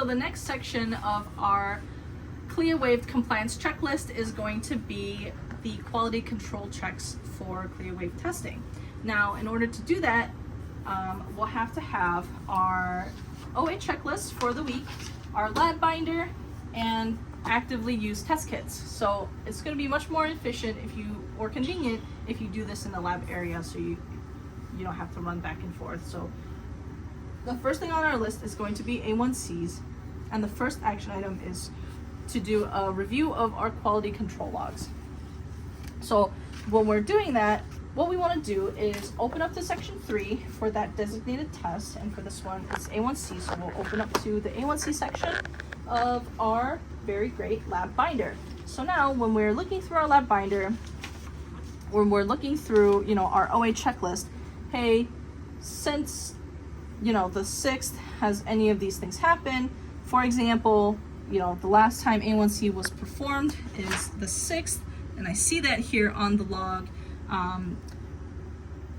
So the next section of our CLIA-waived compliance checklist is going to be the quality control checks for CLIA-waived testing. Now, in order to do that, we'll have to have our OA checklist for the week, our lab binder, and actively used test kits. So it's going to be much more efficient or convenient if you do this in the lab area, so you don't have to run back and forth. So the first thing on our list is going to be A1Cs, and the first action item is to do a review of our quality control logs. So when we're doing that, what we want to do is open up to section 3 for that designated test, and for this one it's A1C, so we'll open up to the A1C section of our very great lab binder. So now when we're looking through our lab binder, when we're looking through our OA checklist, hey, since the 6th, has any of these things happened? For example, the last time A1C was performed is the 6th, and I see that here on the log.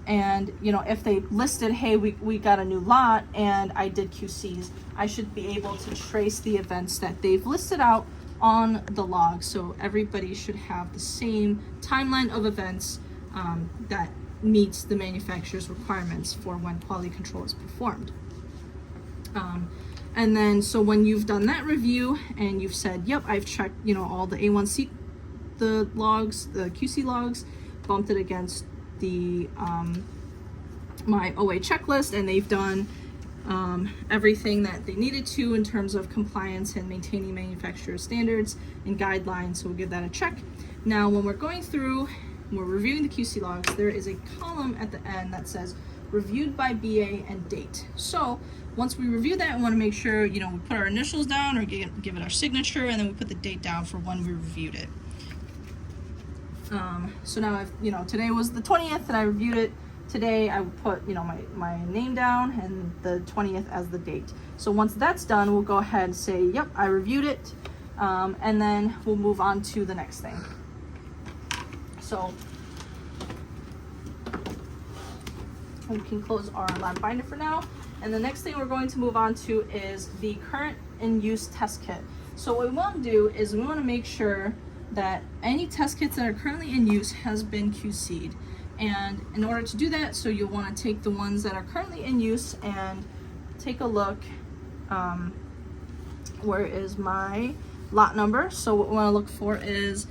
And if they listed, hey, we got a new lot and I did QCs, I should be able to trace the events that they've listed out on the log. So everybody should have the same timeline of events that meets the manufacturer's requirements for when quality control is performed. And then, so when you've done that review and you've said, yep, I've checked, all the A1C, the logs, the QC logs, bumped it against the my OA checklist, and they've done everything that they needed to in terms of compliance and maintaining manufacturer standards and guidelines, so we'll give that a check. Now, when we're going through, we're reviewing the QC logs, there is a column at the end that says reviewed by BA and date. So once we review that, we want to make sure we put our initials down or give it our signature, and then we put the date down for when we reviewed it. So now today was the 20th and I reviewed it. Today I would put my name down and the 20th as the date. So once that's done, we'll go ahead and say, yep, I reviewed it, and then we'll move on to the next thing. So we can close our lab binder for now, and the next thing we're going to move on to is the current in use test kit. So what we want to do is we want to make sure that any test kits that are currently in use has been QC'd. And in order to do that, so you'll want to take the ones that are currently in use and take a look, where is my lot number? So what we want to look for is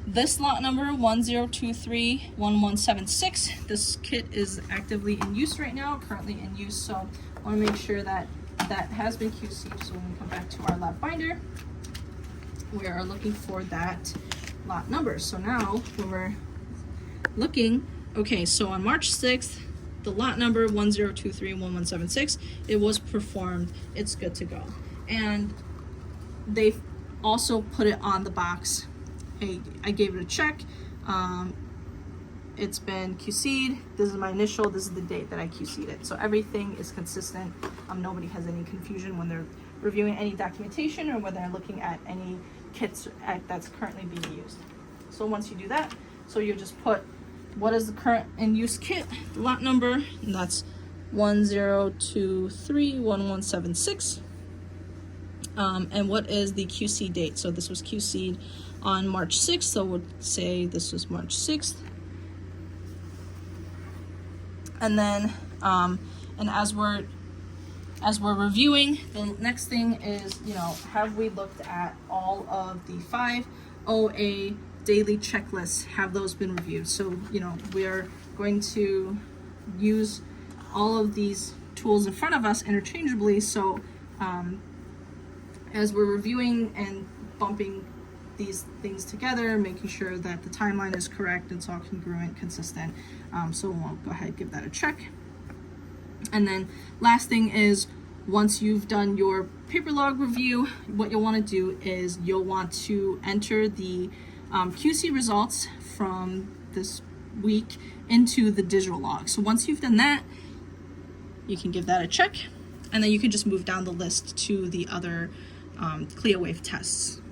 this lot number, 10231176. This kit is actively in use right now, currently in use, so I want to make sure that that has been QC'd. So when we come back to our lab binder, we are looking for that lot number. So now when we're looking, okay, so on March 6th, the lot number 10231176, it was performed, it's good to go. And they've also put it on the box, hey, I gave it a check, it's been QC'd, this is my initial, this is the date that I QC'd it. So everything is consistent. Nobody has any confusion when they're reviewing any documentation or when they're looking at any kits that's currently being used. So once you do that, so you just put what is the current in use kit, lot number, and that's 10231176, and what is the QC date. So this was QC'd on March 6th, so we'll say this was March 6th. And then and as we're reviewing, the next thing is, have we looked at all of the 5 OA daily checklists? Have those been reviewed? So, we are going to use all of these tools in front of us interchangeably. So, as we're reviewing and bumping these things together, making sure that the timeline is correct, it's all congruent, consistent. So we'll go ahead and give that a check. And then last thing is, once you've done your paper log review, what you'll want to do is you'll want to enter the QC results from this week into the digital log. So once you've done that, you can give that a check, and then you can just move down the list to the other CLIA-waived tests.